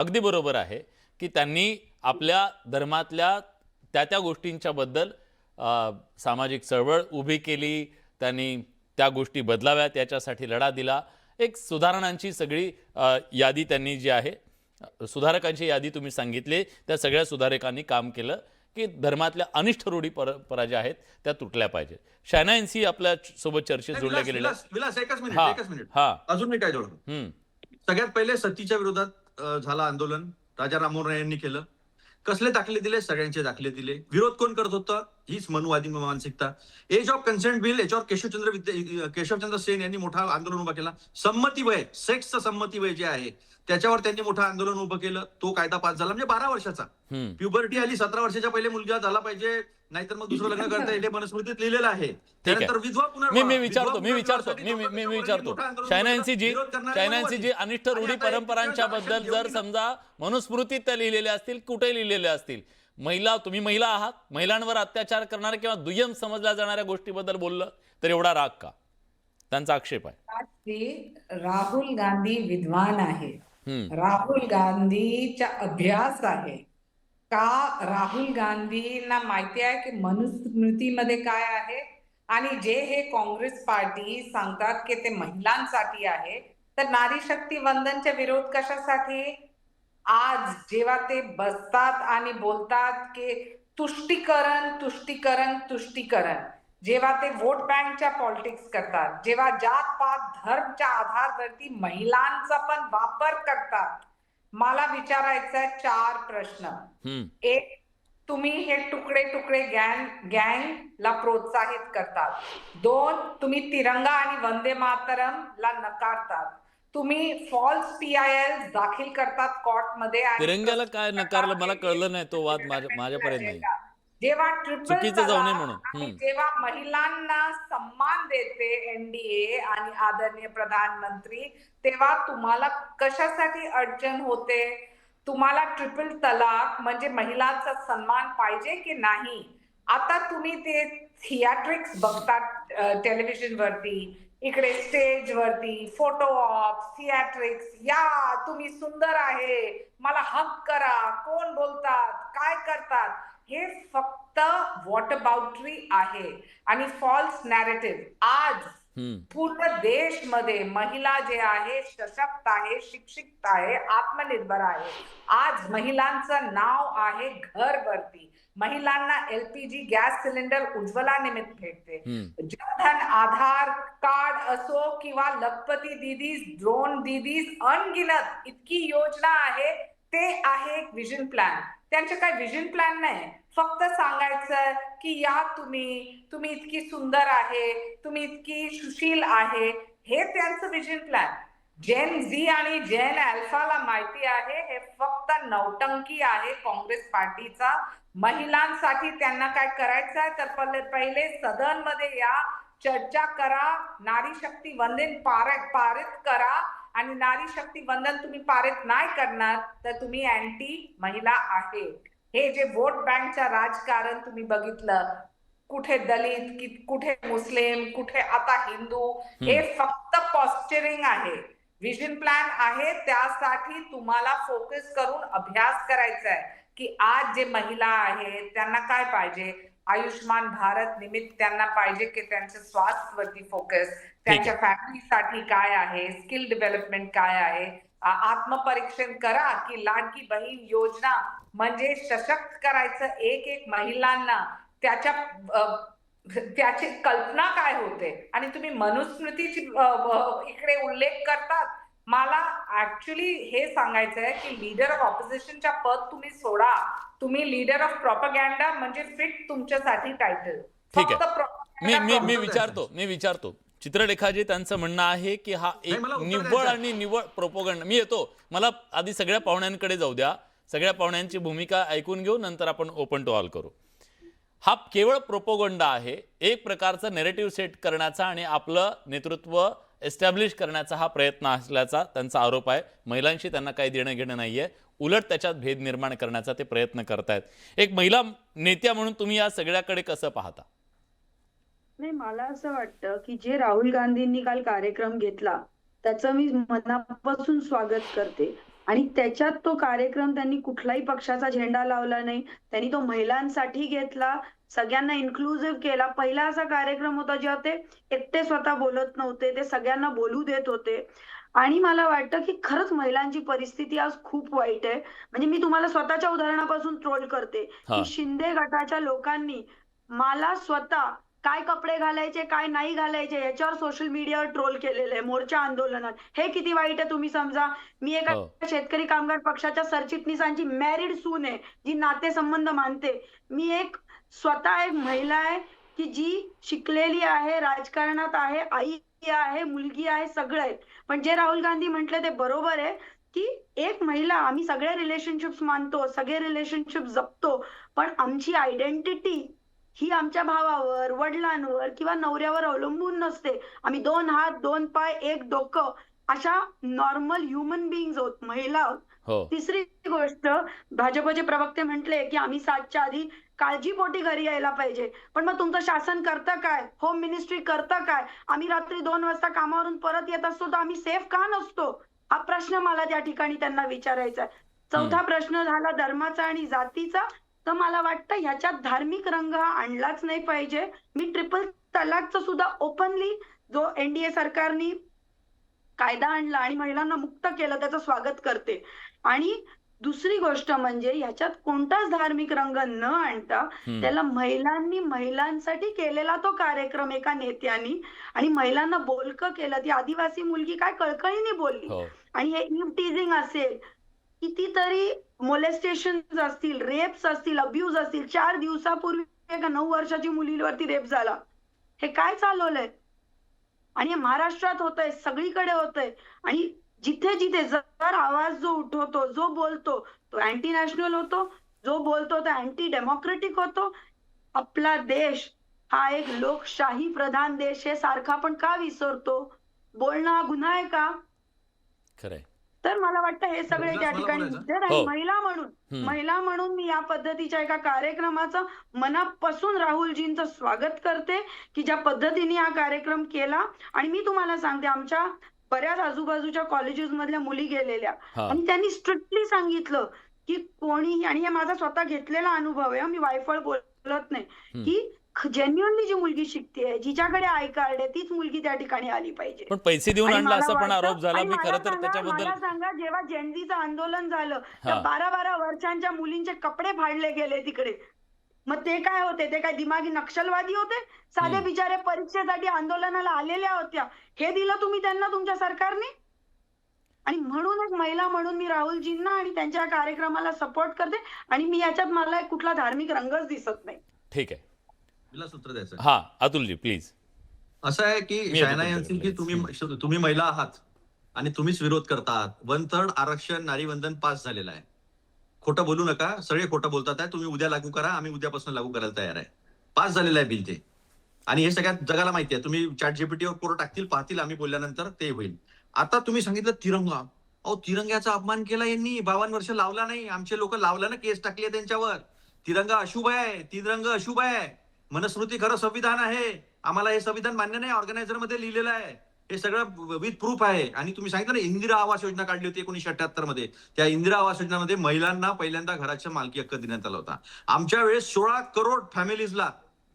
अगदी बरोबर आहे की त्यांनी आपल्या धर्मातल्या त्या गोष्टींच्या बद्दल सामाजिक चळवळ उभी केली, त्यांनी त्या गोष्टी बदलाव्यात याच्यासाठी लढा दिला. एक सुधारणांची सगळी यादी त्यांनी जी आहे, सुधारकांची यादी तुम्ही सांगितली, त्या सगळ्या सुधारकांनी काम केलं की धर्मातल्या अनिष्ट रूढी परंपरा ज्या आहेत त्या तुटल्या पाहिजेत. शहनाईंसी आपल्या सोबत चर्चेत नाही, जोडल्या विलास गेलेल्या विलास विलास एकच मिनिट हां, एकच मिनिट हां. अजून मी काय जोडतो. हं. सगळ्यात पहिले सतीच्या विरोधात झालं आंदोलन. राजा राममोहन राय यांनी केलं. कसले दाखले दिले? सगळ्यांचे दाखले दिले. विरोध कोण करत होतं? हीच मनुवादी मानसिकता. एज ऑफ कन्सेंट बिल याच्यावर केशवचंद्र सेन यांनी मोठा आंदोलन उभा केला. संमती वय, सेक्सचं संमती वय जे आहे त्याच्यावर त्यांनी मोठं आंदोलन उभं केलं. तो कायदा पास झाला, म्हणजे 12 वर्षाचा. प्युबर्टी आली, 17 वर्षाच्या पहिले मुलगा झाला पाहिजे, नाहीतर मग दुसरं लग्न करता येईल, मनुस्मृतीत लिहिलेलं आहे. त्यानंतर विधवा पुनर्विवाह. मी विचारतो शहनाईंसी जी अनिष्ट रूढी परंपरांच्या बद्दल जर समजा मनुस्मृतीत त्या लिहिलेल्या असतील, कुठे लिहिलेल्या असतील, तुम्ही महिला आहात, महिलांवर अत्याचार करणाऱ्या किंवा दुय्यम समजल्या जाणाऱ्या गोष्टीबद्दल बोललं तर एवढा राग का? त्यांचा आक्षेप आहे. राहुल गांधी विद्वान आहे. राहुल गांधीचा अभ्यास आहे. का राहुल गांधींना माहिती आहे की मनुस्मृतीमध्ये काय आहे, आणि जे हे काँग्रेस पार्टी सांगतात की ते महिलांसाठी आहे, तर नारी शक्ती वंदनचा विरोध कशासाठी? आज जेव्हा ते बसतात आणि बोलतात की तुष्टीकरण तुष्टीकरण तुष्टीकरण, जेव्हा ते वोट बँकच्या पॉलिटिक्स करतात, जेव्हा जात पात धर्मच्या आधारावरती महिलांचा पण वापर करतात, मला विचारायचं आहे 4 प्रश्न. एक, तुम्ही हे तुकडे तुकडे गँगला प्रोत्साहित करतात. 2, तुम्ही तिरंगा आणि वंदे मातरम ला नकारतात. तुम्ही फॉल्स PIL दाखल करतात कोर्टमध्ये. तिरंग्याला काय नकारलं मला कळलं नाही, तो वाद माझ्यापर्यंत नाही. जेव्हा ट्रिपल चुकीचं जाऊ नये म्हणून. आणि जेव्हा महिलांना सम्मान देते NDA आणि आदरणीय प्रधानमंत्री, तेव्हा तुम्हाला कशासाठी अडचण होते? तुम्हाला ट्रिपल तलाक म्हणजे महिलांचा सन्मान पाहिजे की नाही? आता तुम्ही ते थिएट्रिक्स बघतात टेलिव्हिजन वरती, इकडे स्टेज वरती फोटो ऑप थिएट्रिक्स, या तुम्ही सुंदर आहे, मला हक करा, कोण बोलतात, काय करतात, हे फक्त वॉटअबाउटरी आहे आणि फॉल्स नॅरेटिव्ह. आज पूर्ण देशमध्ये महिला जे आहे सशक्त आहे, शिक्षित आहे, आत्मनिर्भर आहे. आज महिलांचं नाव आहे घरवरती. महिलांना LPG गॅस सिलेंडर उज्ज्वला निमित्त भेटते. जनधन आधार कार्ड असो किंवा लखपती दीदीज, ड्रोन दीदीज, अनगिनत इतकी योजना आहे. ते आहे एक विजन प्लॅन. त्यांचे काय विजन प्लॅन नाही, फक्त सांगायचं की या तुम्ही इतकी सुंदर आहे, तुम्ही इतकी सुशील आहे, हे त्यांचं विजन प्लॅन. जेन झी आणि जेन अल्फाला माहिती आहे हे फक्त नौटंकी आहे काँग्रेस पार्टीचा. महिलांसाठी त्यांना काय करायचं आहे तर पहिले सदन मध्ये या, चर्चा करा, नारी शक्ती वंदन पारित करा, आणि नारी शक्ती वंदन तुम्ही पारित नाही करणार तर तुम्ही अँटी महिला आहे. हे जे वोट बँकचं राजकारण तुम्ही बघितलं, कुठे दलित, कुठे मुस्लिम, कुठे आता हिंदू, हे फक्त पॉस्चरिंग आहे. विजन प्लॅन आहे, त्यासाठी तुम्हाला फोकस करून अभ्यास करायचा आहे की आज जे महिला आहेत त्यांना काय पाहिजे. आयुष्मान भारत निमित्त त्यांना पाहिजे की त्यांच्या स्वास्थ्यावरती फोकस, त्यांच्या फॅमिलीसाठी काय आहे, स्किल डेव्हलपमेंट काय आहे, आत्मपरीक्षण करा की लाडकी बहीण योजना म्हणजे सशक्त करायचं एक महिलांना, त्याची कल्पना काय होते. आणि तुम्ही मनुस्मृतीची इकडे उल्लेख करतात. मला ऍक्च्युली हे सांगायचं आहे की लीडर ऑफ ऑपोजिशनच्या पद तुम्ही सोडा, तुम्ही लीडर ऑफ प्रोपगँडा म्हणजे फिट तुमच्यासाठी टायटल. ठीक आहे, मी विचारतो चित्रलेखाजी, त्यांचं म्हणणं आहे की हा एक निव्वळ आणि निव्वळ प्रोपगंडा. मी येतो, मला आधी सगळ्या पाहुण्यांकडे जाऊ द्या, सगळ्या पाहुण्यांची भूमिका ऐकून घेऊ, नंतर आपण ओपन टू ऑल करू. हा केवळ प्रोपोगंडा आहे, एक प्रकारचा नेरेटिव्ह सेट करण्याचा आणि आपलं नेतृत्व एस्टॅब्लिश करण्याचा हा प्रयत्न असल्याचा त्यांचा आरोप आहे. महिलांशी त्यांना काही देणं घेणं नाहीये, उलट त्याच्यात भेद निर्माण करण्याचा ते प्रयत्न करतायत. एक महिला नेत्या म्हणून तुम्ही या सगळ्याकडे कसं पाहता? नाही, मला असं वाटतं की जे राहुल गांधींनी काल कार्यक्रम घेतला त्याचं मी मनापासून स्वागत करते. आणि त्याच्यात तो कार्यक्रम त्यांनी कुठलाही पक्षाचा झेंडा लावला नाही. त्यांनी तो महिलांसाठी घेतला, सगळ्यांना इन्क्लुसिव्ह केला. पहिला असा कार्यक्रम होता जेव्हा ते एकटे स्वतः बोलत नव्हते, ते सगळ्यांना बोलू देत होते. आणि मला वाटतं, की खरंच महिलांची परिस्थिती आज खूप वाईट आहे. म्हणजे मी तुम्हाला स्वतःच्या उदाहरणापासून ट्रोल करते, हा की शिंदे गटाच्या लोकांनी मला स्वतः काय कपडे घालायचे, काय नाही घालायचे याच्यावर सोशल मीडियावर ट्रोल केलेलं आहे मोर्चा आंदोलनात. हे किती वाईट आहे तुम्ही समजा. मी एका हो शेतकरी कामगार पक्षाच्या सरचिटणीसांची मॅरिड सून आहे, जी नातेसंबंध मानते. मी एक स्वतः एक महिला आहे, की जी शिकलेली आहे, राजकारणात आहे, आई आहे, मुलगी आहे, सगळं आहे. पण जे राहुल गांधी म्हटले ते बरोबर आहे, की एक महिला आम्ही सगळे रिलेशनशिप्स मानतो, सगळे रिलेशनशिप जपतो, पण आमची आयडेंटिटी ही आमच्या भावावर, वडिलांवर किंवा नवऱ्यावर अवलंबून नसते. आम्ही 2 हात, 2 पाय, 1 डोकं अशा नॉर्मल ह्युमन बीइंग्ज आहोत, महिला आहोत. हो तिसरी गोष्ट, भाजपचे प्रवक्ते म्हटले, की आम्ही 7च्या आधी काळजीपोटी घरी यायला पाहिजे. पण मग तुमचं शासन करतं काय? होम मिनिस्ट्री करतं काय? आम्ही रात्री 2 वाजता कामावरून परत येत असतो, तर आम्ही सेफ का नसतो? हा प्रश्न मला त्या ठिकाणी त्यांना विचारायचा आहे. चौथा प्रश्न झाला धर्माचा आणि जातीचा. तर मला वाटतं ह्याच्यात धार्मिक रंग हा आणलाच नाही पाहिजे. मी ट्रिपल तलाकचं सुद्धा ओपनली जो एनडीए सरकारनी कायदा आणला आणि महिलांना मुक्त केलं त्याचं स्वागत करते. आणि दुसरी गोष्ट म्हणजे ह्याच्यात कोणताच धार्मिक रंग न आणता त्याला महिलांनी महिलांसाठी केलेला तो कार्यक्रम एका नेत्यानी आणि महिलांना बोलकं केलं. ती आदिवासी मुलगी काय कळकळीने बोलली. हो आणि हे इव्ह टीझिंग असेल, कितीतरी मोलेस्टेशन्स असतील, रेप्स असतील, अब्यूज असतील. 4 दिवसापूर्वी एका 9 वर्षाची मुलीवरती रेप झाला. हे काय चालवलंय? आणि हे महाराष्ट्रात होतंय, सगळीकडे होतंय. आणि जिथे जिथे जर आवाज जो उठवतो, जो बोलतो, तो अँटी नॅशनल होतो. जो बोलतो तो अँटी डेमोक्रेटिक होतो. आपला देश हा एक लोकशाही प्रधान देश आहे, सारखा आपण का विसरतो? बोलणं हा गुन्हा आहे का? खरंय तर मला वाटतं हे सगळे विलास, त्या मला ठिकाणी बोलायचं? मुद्दे आहेत. आणि हो महिला म्हणून मी या पद्धतीच्या एका कार्यक्रमाचं मनापासून राहुलजींचं स्वागत करते, की ज्या पद्धतीने हा कार्यक्रम केला. आणि मी तुम्हाला सांगते, आमच्या बऱ्याच आजूबाजूच्या कॉलेजेस मधल्या मुली गेलेल्या हा आणि त्यांनी स्ट्रिक्टली सांगितलं, की कोणीही, आणि हे माझा स्वतः घेतलेला अनुभव आहे, मी वायफळ बोलत नाही, की जेन्युअनली जी मुलगी शिकतेय, जिच्याकडे आय कार्ड आहे, तीच मुलगी त्या ठिकाणी आली पाहिजे. पण पैसे देऊन आणि आणला मला असा पण वाटतं, आरोप झाला. आणि मी मला खरं तर सांगा, त्याच्याबद्दल मला सांगा, जेव्हा जेनझीचं आंदोलन झालं, त्या हा 12-12 वर्षांच्या मुलींचे कपडे फाडले गेले तिकडे. मग ते काय होते? ते काय दिमागी नक्षलवादी होते? साधे बिचारे परीक्षेसाठी आंदोलनाला आलेल्या होत्या. हे दिलं तुम्ही त्यांना तुमच्या सरकारने? आणि म्हणून एक महिला म्हणून मी राहुलजींना आणि त्यांच्या कार्यक्रमाला सपोर्ट करते. आणि मी याच्यात मला कुठला धार्मिक रंगच दिसत नाही. ठीक आहे. विलास, उत्तर द्यायचं. हा अतुलजी प्लीज. असं आहे की मी येतो शायना तुमच्याकडे यांची की तुम्ही महिला आहात आणि तुम्हीच विरोध करता आहात. 1/3 आरक्षण नारीवंदन पास झालेलं आहे. खोटं बोलू नका, सगळे खोटं बोलतात आहे. तुम्ही उद्या लागू करा, आम्ही उद्यापासून लागू करायला तयार आहे. पास झालेलं आहे बिल ते. आणि हे सगळ्यात जगाला माहिती आहे. तुम्ही चॅट जीपीटीवर कोड टाकतील, पाहतील, आम्ही बोलल्यानंतर ते होईल. आता तुम्ही सांगितलं तिरंगा. अहो, तिरंग्याचा अपमान केला यांनी. 52 वर्ष लावला नाही. आमचे लोक लावलं ना, केस टाकली आहे त्यांच्यावर. तिरंगा अशुभ आहे, तिरंग अशुभ आहे. मनुस्मृती खरं संविधान आहे. आम्हाला हे संविधान मान्य नाही. ऑर्गनायझर मध्ये लिहिलेलं आहे. हे सगळं विथ प्रूफ आहे. आणि तुम्ही सांगितलं ना, इंदिरा आवास योजना काढली होती 1978 मध्ये. त्या इंदिरा आवास योजनेमध्ये महिलांना पहिल्यांदा घराच्या मालकी हक्क देण्यात आला होता. आमच्या वेळेस 16 करोड फॅमिलीजला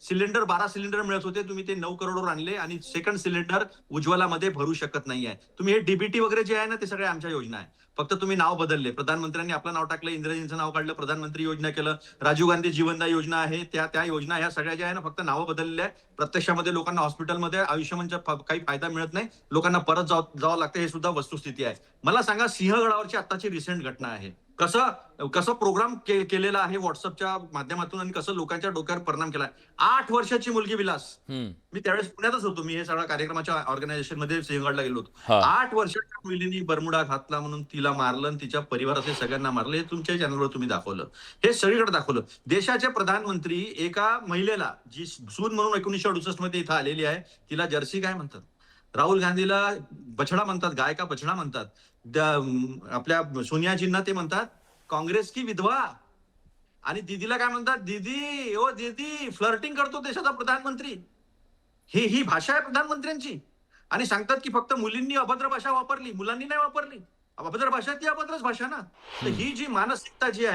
सिलेंडर, 12 सिलेंडर मिळत होते. तुम्ही ते 9 करोडवर आणले आणि सेकंड सिलेंडर उज्ज्वलामध्ये भरू शकत नाही आहे. तुम्ही हे डीबीटी वगैरे जे आहे ना, ते सगळे आमच्या योजना आहे. फक्त तुम्ही नाव बदलले. प्रधानमंत्र्यांनी आपलं नाव टाकलं, इंदिराजींचं नाव काढलं, प्रधानमंत्री योजना केलं. राजीव गांधी जीवनदायी योजना आहे, त्या योजना ह्या सगळ्या ज्या आहे ना, फक्त नावं बदललेल्या आहे. प्रत्यक्षामध्ये लोकांना हॉस्पिटलमध्ये आयुष्यमानचा काही फायदा मिळत नाही. लोकांना परत जावं लागतं. हे सुद्धा वस्तुस्थिती आहे. मला सांगा, सिंहगडावरची आत्ताची रिसेंट घटना आहे. कसं प्रोग्राम केलेला आहे व्हॉट्सअपच्या माध्यमातून आणि कसं लोकांच्या डोक्यावर परिणाम केलाय. 8 वर्षाची मुलगी विलास. मी त्यावेळेस पुण्यातच होतो. मी हे सगळ्या कार्यक्रमाच्या ऑर्गनायझेशन मध्ये सिंहगडला गेलो होतो. 8 वर्षाच्या मुलीने बरमुडा घातला म्हणून तिला मारलं आणि तिच्या परिवाराचे सगळ्यांना मारलं. हे तुमच्या चॅनलवर तुम्ही दाखवलं. हे सगळीकडे दाखवलं. देशाचे प्रधानमंत्री एका महिलेला, जी सून म्हणून 1968 मध्ये इथं आलेली आहे, तिला जर्सी काय म्हणतात? राहुल गांधीला बछडा म्हणतात, गाय का बछडा म्हणतात. आपल्या सोनियाजींना ते म्हणतात काँग्रेस की विधवा. आणि दीदीला काय म्हणतात? दीदी, ओ दीदी. फ्लर्टिंग करतो देशाचा प्रधानमंत्री. ही भाषा आहे प्रधानमंत्र्यांची. आणि सांगतात की फक्त मुलींनी अभद्र भाषा वापरली, मुलांनी नाही वापरली. अभद्र भाषा ती अभद्रच भाषा ना. तर ही जी मानसिकता जी आहे